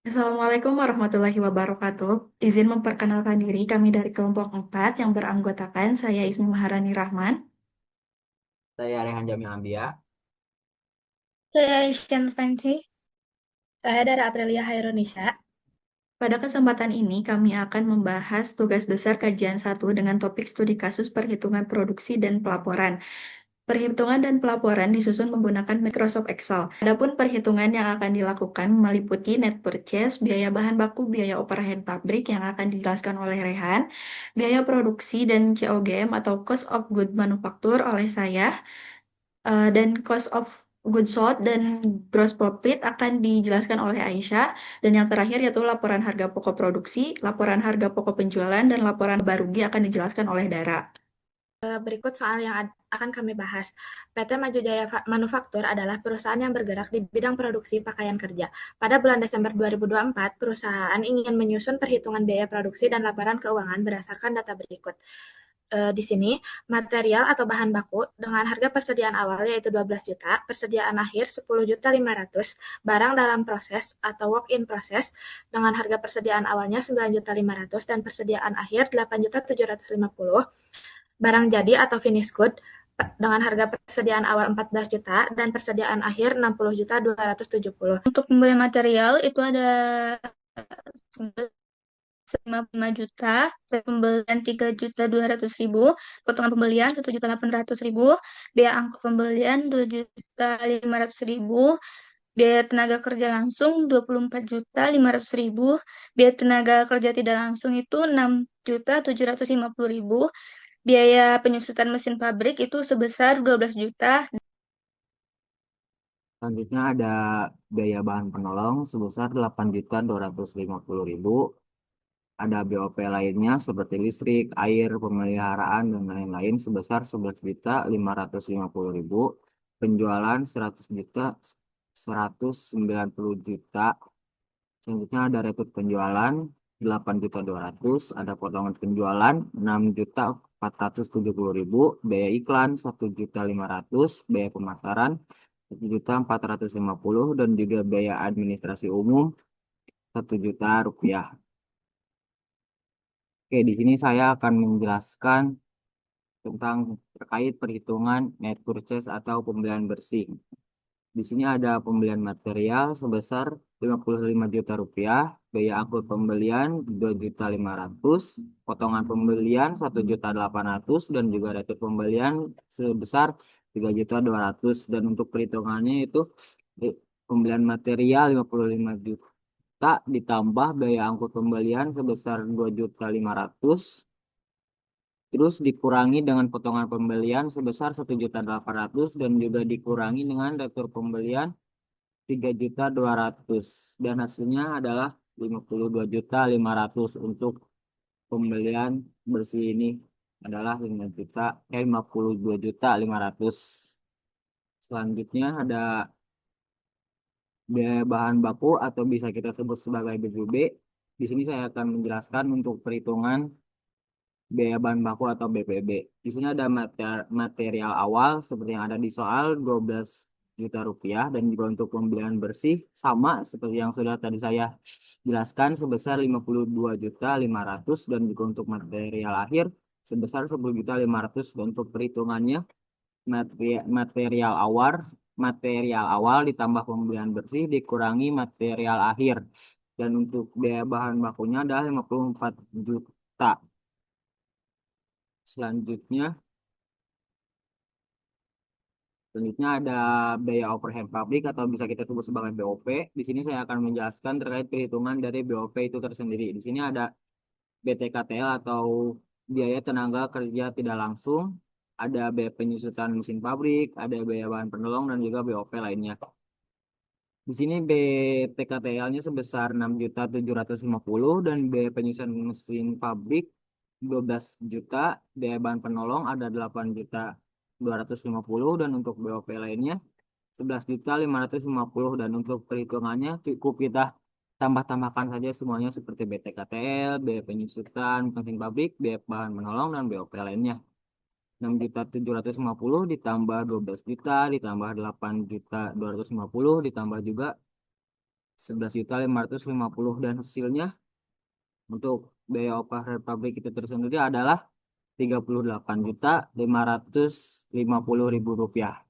Assalamualaikum warahmatullahi wabarakatuh. Izin memperkenalkan diri, kami dari kelompok 4 yang beranggotakan saya Ismi Maharani Rahman. Saya Rehan Jamil Ambia. Saya Asian Fancy. Saya dari Aprilia Haironisha. Pada kesempatan ini, kami akan membahas tugas besar kajian 1 dengan topik studi kasus perhitungan produksi dan pelaporan. Perhitungan dan pelaporan disusun menggunakan Microsoft Excel. Adapun perhitungan yang akan dilakukan meliputi net purchase, biaya bahan baku, biaya overhead pabrik yang akan dijelaskan oleh Rehan, biaya produksi dan COGM atau cost of good manufacture oleh saya, dan cost of goods sold dan gross profit akan dijelaskan oleh Aisyah, dan yang terakhir yaitu laporan harga pokok produksi, laporan harga pokok penjualan, dan laporan laba rugi akan dijelaskan oleh Dara. Berikut soal yang akan kami bahas. PT Maju Jaya Manufaktur adalah perusahaan yang bergerak di bidang produksi pakaian kerja. Pada bulan Desember 2024, perusahaan ingin menyusun perhitungan biaya produksi dan laporan keuangan berdasarkan data berikut. Di sini, material atau bahan baku dengan harga persediaan awal yaitu 12 juta, persediaan akhir 10.500.000, barang dalam proses atau work in process dengan harga persediaan awalnya 9.500.000 dan persediaan akhir 8.750.000, barang jadi atau finish good dengan harga persediaan awal 14 juta dan persediaan akhir 60.270. Untuk pembelian material itu ada 55 juta, pembelian 3.200.000, potongan pembelian 1.800.000, biaya angkut pembelian 2.500.000, biaya tenaga kerja langsung 24.500.000, biaya tenaga kerja tidak langsung itu 6.750.000, biaya penyusutan mesin pabrik itu sebesar 12 juta. Selanjutnya ada biaya bahan penolong sebesar 8.250.000. Ada BOP lainnya seperti listrik, air, pemeliharaan, dan lain-lain sebesar 11.550.000. Penjualan 100 juta, 190 juta. Selanjutnya ada retut penjualan 8.200.000, ada potongan penjualan 6.470.000, biaya iklan 1.500.000, biaya pemasaran 1.450.000, dan juga biaya administrasi umum 1 juta rupiah. Oke, di sini saya akan menjelaskan tentang terkait perhitungan net purchase atau pembelian bersih. Di sini ada pembelian material sebesar 55 juta rupiah, biaya angkut pembelian 2.500.000, potongan pembelian 1.800.000, dan juga retut pembelian sebesar 3.200.000. Dan untuk perhitungannya itu pembelian material 55 juta ditambah biaya angkut pembelian sebesar 2.500.000, terus dikurangi dengan potongan pembelian sebesar 1.800.000, dan juga dikurangi dengan retur pembelian 3.200.000, dan hasilnya adalah 52.500.000. Untuk pembelian bersih ini adalah 52.500.000. Selanjutnya ada biaya bahan baku atau bisa kita sebut sebagai BBB. Di sini saya akan menjelaskan untuk perhitungan biaya bahan baku atau BPB. Di sini ada material awal seperti yang ada di soal 12 juta rupiah, dan juga untuk pembelian bersih sama seperti yang sudah tadi saya jelaskan sebesar 52.500.000, dan juga untuk material akhir sebesar 10.500.000. Dan untuk perhitungannya material awal ditambah pembelian bersih dikurangi material akhir, dan untuk biaya bahan bakunya adalah 54 juta. Selanjutnya, selanjutnya ada biaya overhead pabrik atau bisa kita sebut sebagai BOP. Di sini saya akan menjelaskan terkait perhitungan dari BOP itu tersendiri. Di sini ada BTKTL atau biaya tenaga kerja tidak langsung, ada biaya penyusutan mesin pabrik, ada biaya bahan penolong, dan juga BOP lainnya. Di sini BTKTL-nya sebesar 6.750.000, dan biaya penyusutan mesin pabrik 12 juta, biaya bahan penolong ada 8.250.000, dan untuk BOP lainnya 11.550.000. Dan untuk perhitungannya cukup kita tambah-tambahkan saja semuanya seperti BTKTL, biaya penyusutan mesin pabrik, biaya bahan penolong, dan BOP lainnya. 6.750.000 ditambah 12 juta ditambah 8.250.000 ditambah juga 11.550.000 dan hasilnya untuk biaya overhead pabrik itu tersendiri adalah 38.550.000 rupiah.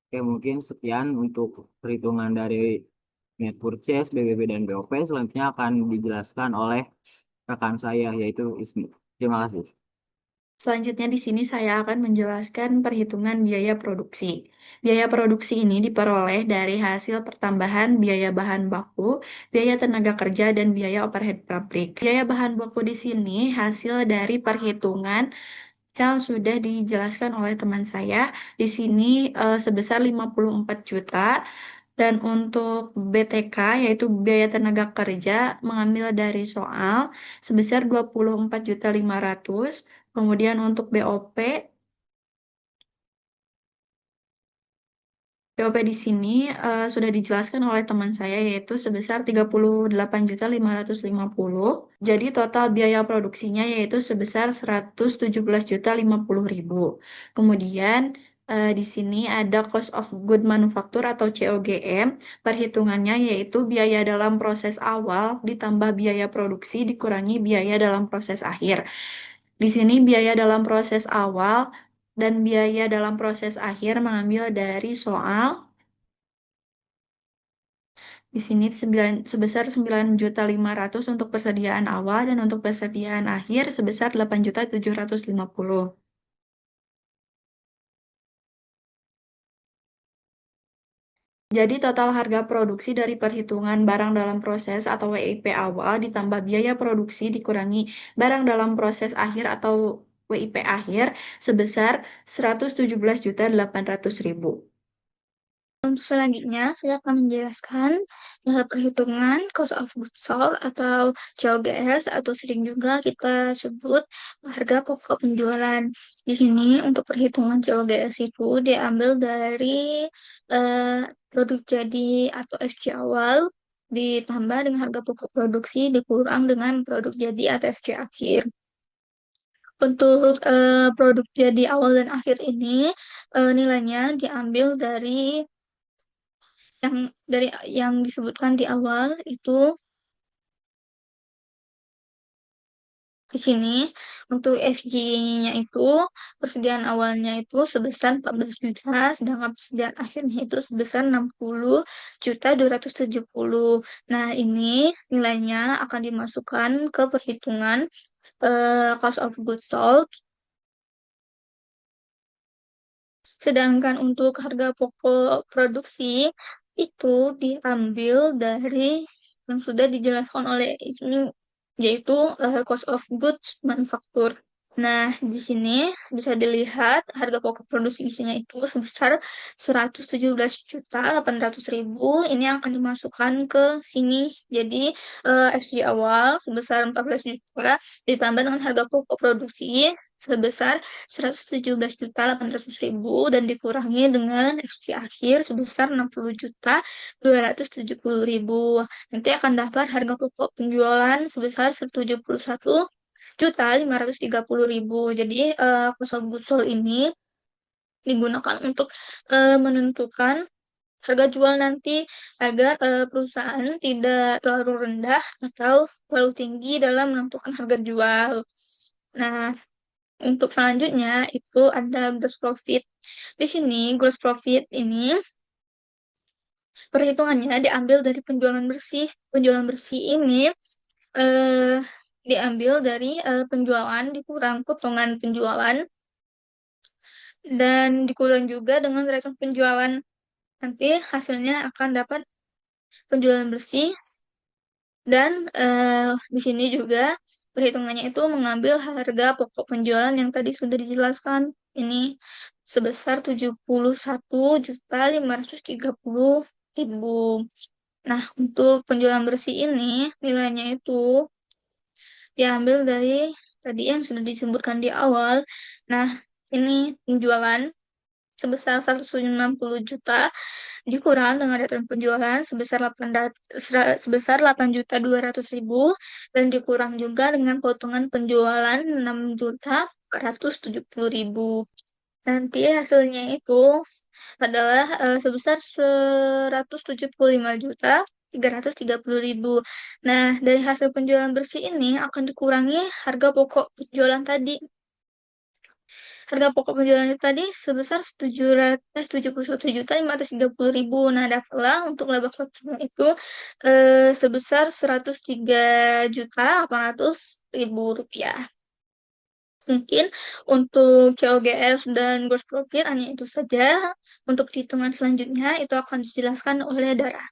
Oke, mungkin sekian untuk perhitungan dari net purchase, BBB, dan BOP. Selanjutnya akan dijelaskan oleh rekan saya, yaitu Ismi. Terima kasih. Selanjutnya di sini saya akan menjelaskan perhitungan biaya produksi. Biaya produksi ini diperoleh dari hasil pertambahan biaya bahan baku, biaya tenaga kerja, dan biaya overhead pabrik. Biaya bahan baku di sini hasil dari perhitungan yang sudah dijelaskan oleh teman saya. Di sini sebesar 54 juta. Dan untuk BTK, yaitu biaya tenaga kerja, mengambil dari soal sebesar 24.500.000. Kemudian untuk BOP di sini sudah dijelaskan oleh teman saya, yaitu sebesar 38.550.000. Jadi total biaya produksinya yaitu sebesar 117.050.000. Kemudian di sini ada cost of good manufacture atau COGM. Perhitungannya yaitu biaya dalam proses awal ditambah biaya produksi dikurangi biaya dalam proses akhir. Di sini biaya dalam proses awal dan biaya dalam proses akhir mengambil dari soal. Di sini sebesar 9.500.000 untuk persediaan awal dan untuk persediaan akhir sebesar 8.750.000. Jadi total harga produksi dari perhitungan barang dalam proses atau WIP awal ditambah biaya produksi dikurangi barang dalam proses akhir atau WIP akhir sebesar 117.800.000. Untuk selanjutnya, saya akan menjelaskan perhitungan cost of goods sold atau COGS atau sering juga kita sebut harga pokok penjualan. Di sini untuk perhitungan COGS itu diambil dari produk jadi atau FG awal ditambah dengan harga pokok produksi dikurang dengan produk jadi atau FG akhir. Untuk produk jadi awal dan akhir ini nilainya diambil dari yang disebutkan di awal itu di sini untuk FG-nya itu persediaan awalnya itu sebesar 14 juta, sedangkan persediaan akhirnya itu sebesar 60.270. Nah, ini nilainya akan dimasukkan ke perhitungan cost of goods sold. Sedangkan untuk harga pokok produksi itu diambil dari yang sudah dijelaskan oleh Ismi, yaitu cost of goods manufacture. Nah, di sini bisa dilihat harga pokok produksi isinya itu sebesar 117.800.000. Ini akan dimasukkan ke sini. Jadi, FG awal sebesar 14 juta ditambah dengan harga pokok produksi sebesar 117.800.000 dan dikurangi dengan FG akhir sebesar 60.270.000. Nanti akan dapat harga pokok penjualan sebesar 71.530.000. Jadi cost of goods sold ini digunakan untuk menentukan harga jual nanti agar perusahaan tidak terlalu rendah atau terlalu tinggi dalam menentukan harga jual. Nah, untuk selanjutnya itu ada gross profit. Di sini gross profit ini perhitungannya diambil dari penjualan bersih. Penjualan bersih ini eh, diambil dari penjualan dikurang potongan penjualan dan dikurang juga dengan return penjualan. Nanti hasilnya akan dapat penjualan bersih dan di sini juga perhitungannya itu mengambil harga pokok penjualan yang tadi sudah dijelaskan ini sebesar 71.530.000. Nah, untuk penjualan bersih ini nilainya itu diambil dari tadi yang sudah disebutkan di awal. Nah, ini penjualan sebesar 190 juta dikurang dengan return penjualan sebesar 8.200.000 dan dikurang juga dengan potongan penjualan 6.470.000. Nanti hasilnya itu adalah sebesar 175 juta 330.000. Nah, dari hasil penjualan bersih ini akan dikurangi harga pokok penjualan tadi. Harga pokok penjualan itu tadi sebesar 71.530.000. Nah, dapatlah untuk laba keuntungan itu sebesar 103.800.000 rupiah. Mungkin untuk COGS dan gross profit hanya itu saja. Untuk perhitungan selanjutnya itu akan dijelaskan oleh Dara.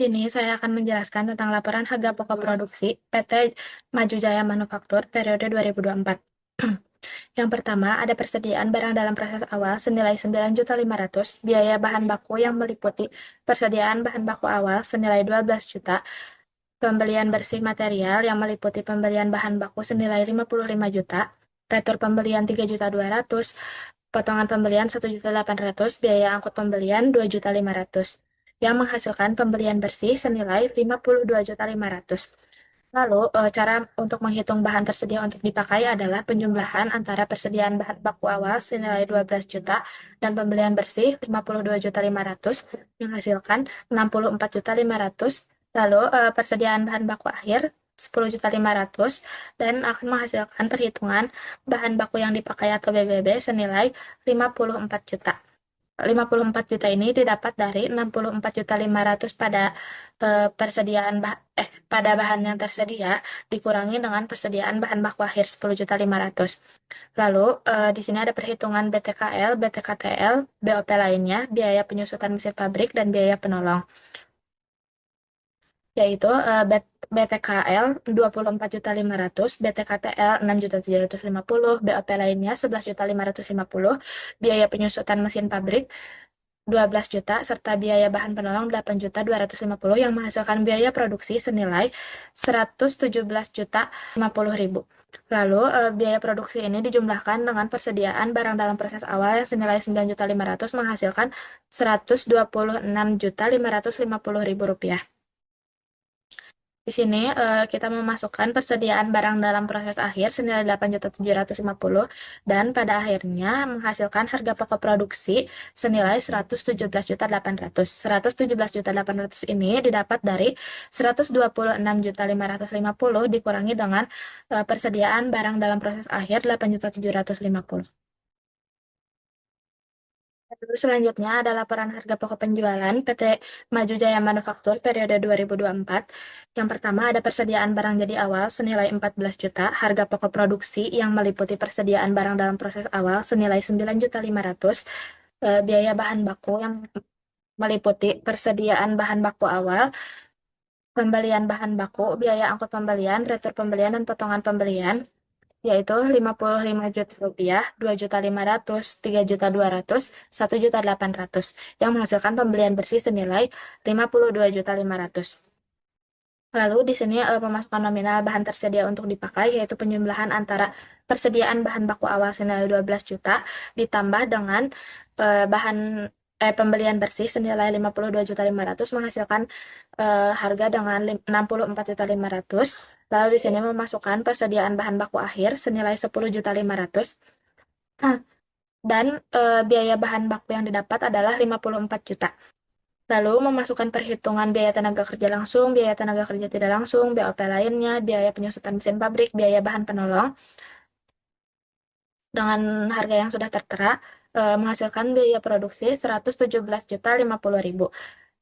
Di sini saya akan menjelaskan tentang laporan harga pokok produksi PT Maju Jaya Manufaktur periode 2024. Yang pertama, ada persediaan barang dalam proses awal senilai 9.500.000, biaya bahan baku yang meliputi persediaan bahan baku awal senilai 12 juta, pembelian bersih material yang meliputi pembelian bahan baku senilai 55 juta, retur pembelian 3.200.000, potongan pembelian 1.800.000, biaya angkut pembelian 2.500.000, yang menghasilkan pembelian bersih senilai 52.500.000. Lalu, cara untuk menghitung bahan tersedia untuk dipakai adalah penjumlahan antara persediaan bahan baku awal senilai 12 juta dan pembelian bersih 52.500.000 menghasilkan 64.500.000. Lalu, persediaan bahan baku akhir 10.500.000 dan akan menghasilkan perhitungan bahan baku yang dipakai atau BBB senilai 54 juta. 54 juta ini didapat dari 64.500.000 pada pada bahan yang tersedia dikurangi dengan persediaan bahan baku akhir 10.500.000. Lalu di sini ada perhitungan BTKL, BTKTL, BOP lainnya, biaya penyusutan mesin pabrik dan biaya penolong. Yaitu BTKL 24.500.000, BTKTL 6.750.000, BOP lainnya 11.550.000, biaya penyusutan mesin pabrik 12 juta, serta biaya bahan penolong 8.250.000 yang menghasilkan biaya produksi senilai 117.050.000. Lalu, biaya produksi ini dijumlahkan dengan persediaan barang dalam proses awal yang senilai 9.500.000 menghasilkan 126.550.000 rupiah. Di sini kita memasukkan persediaan barang dalam proses akhir senilai 8.750.000 dan pada akhirnya menghasilkan harga pokok produksi senilai 117.800.000. 117.800.000 ini didapat dari 126.550.000 dikurangi dengan persediaan barang dalam proses akhir 8.750.000. Lalu selanjutnya ada laporan harga pokok penjualan PT Maju Jaya Manufaktur periode 2024. Yang pertama ada persediaan barang jadi awal senilai 14 juta, harga pokok produksi yang meliputi persediaan barang dalam proses awal senilai 9.500.000, biaya bahan baku yang meliputi persediaan bahan baku awal, pembelian bahan baku, biaya angkut pembelian, retur pembelian, dan potongan pembelian, yaitu 55 juta rupiah, 2.500.000, 3.200.000, 1.800.000, yang menghasilkan pembelian bersih senilai 52.500.000. Lalu di sini pemasukan nominal bahan tersedia untuk dipakai yaitu penjumlahan antara persediaan bahan baku awal senilai 12 juta ditambah dengan pembelian bersih senilai 52.500 menghasilkan harga dengan 64.500. Lalu di sini memasukkan persediaan bahan baku akhir senilai 10.500 dan biaya bahan baku yang didapat adalah 54 juta. Lalu memasukkan perhitungan biaya tenaga kerja langsung, biaya tenaga kerja tidak langsung, BOP lainnya, biaya penyusutan mesin pabrik, biaya bahan penolong dengan harga yang sudah tertera menghasilkan biaya produksi 117.050.000.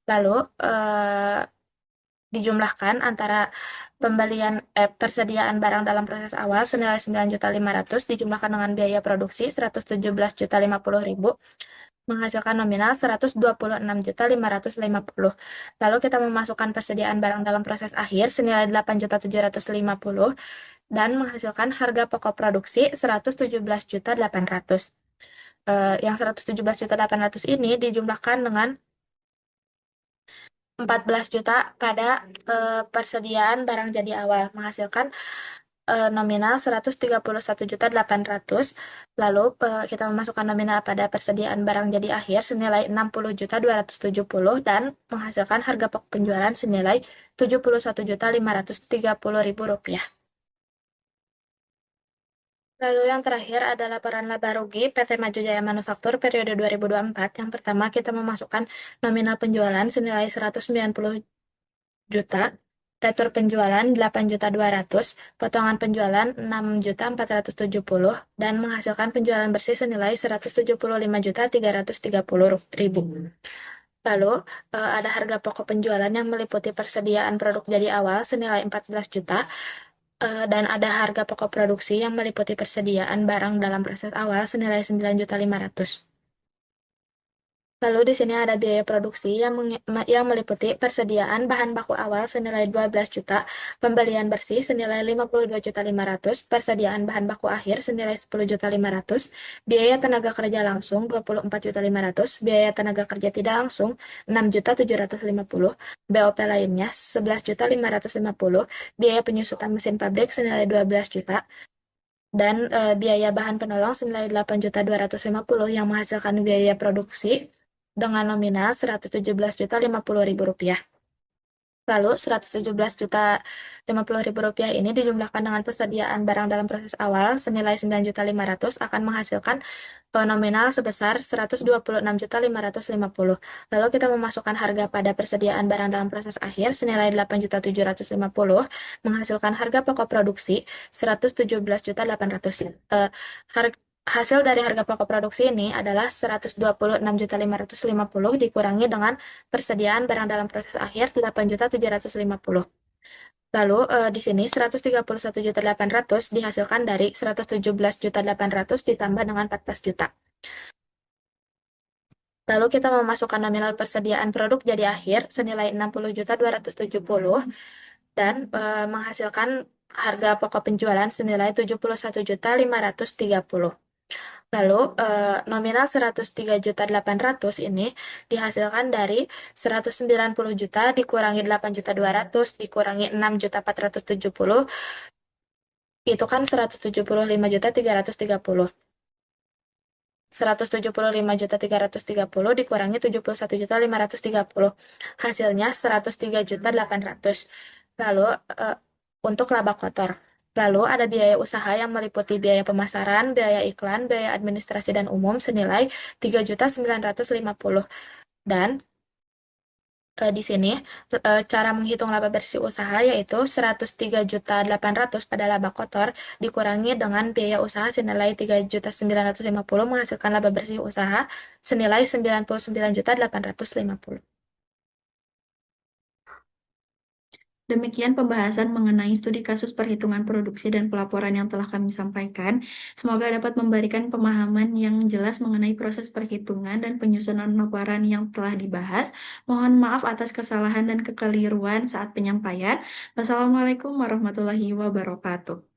Lalu dijumlahkan antara persediaan barang dalam proses awal senilai 9.500.000 dijumlahkan dengan biaya produksi 117.050.000 menghasilkan nominal 126.550.000. Lalu kita memasukkan persediaan barang dalam proses akhir senilai 8.750.000 dan menghasilkan harga pokok produksi 117.800.000. Yang 117.800.000 ini dijumlahkan dengan 14 juta pada persediaan barang jadi awal menghasilkan nominal 131.800.000. Lalu kita memasukkan nominal pada persediaan barang jadi akhir senilai 60.270.000 dan menghasilkan harga pokok penjualan senilai 71.530.000 rupiah. Lalu yang terakhir ada laporan laba rugi PT Maju Jaya Manufaktur periode 2024. Yang pertama kita memasukkan nominal penjualan senilai juta, retur penjualan 8.200.000, potongan penjualan 6.470.000, dan menghasilkan penjualan bersih senilai 175.330.000. Lalu, ada harga pokok penjualan yang meliputi persediaan produk jadi awal senilai 14 juta, dan ada harga pokok produksi yang meliputi persediaan barang dalam proses awal senilai 9.500.000. Lalu di sini ada biaya produksi yang meliputi persediaan bahan baku awal senilai 12 juta, pembelian bersih senilai 52.500.000, persediaan bahan baku akhir senilai 10.500.000, biaya tenaga kerja langsung 24.500.000, biaya tenaga kerja tidak langsung 6.750.000, BOP lainnya 11.550.000, biaya penyusutan mesin pabrik senilai 12 juta, dan biaya bahan penolong senilai 8.250.000 yang menghasilkan biaya produksi dengan nominal Rp117.050.000. Lalu Rp117.050.000 ini dijumlahkan dengan persediaan barang dalam proses awal senilai 9.500.000 akan menghasilkan nominal sebesar Rp126.550.000. Lalu kita memasukkan harga pada persediaan barang dalam proses akhir senilai Rp8.750.000 menghasilkan harga pokok produksi Rp117.800.000. Hasil dari harga pokok produksi ini adalah Rp126.550.000 dikurangi dengan persediaan barang dalam proses akhir Rp8.750.000. Lalu di sini 131.800.000 dihasilkan dari 117.800.000 ditambah dengan 14 juta. Lalu kita memasukkan nominal persediaan produk jadi akhir senilai 60.270.000 dan menghasilkan harga pokok penjualan senilai 71.530.000. Lalu nominal 103.800.000 ini dihasilkan dari 190 juta dikurangi 8.200 dikurangi 6.470, itu kan 175.330. 175.330 dikurangi 71.530. Hasilnya 103.800. Lalu untuk laba kotor. Lalu ada biaya usaha yang meliputi biaya pemasaran, biaya iklan, biaya administrasi dan umum senilai 3.950. Dan di sini cara menghitung laba bersih usaha yaitu 103.800 pada laba kotor dikurangi dengan biaya usaha senilai 3.950 menghasilkan laba bersih usaha senilai 99.850. Demikian pembahasan mengenai studi kasus perhitungan produksi dan pelaporan yang telah kami sampaikan. Semoga dapat memberikan pemahaman yang jelas mengenai proses perhitungan dan penyusunan laporan yang telah dibahas. Mohon maaf atas kesalahan dan kekeliruan saat penyampaian. Wassalamualaikum warahmatullahi wabarakatuh.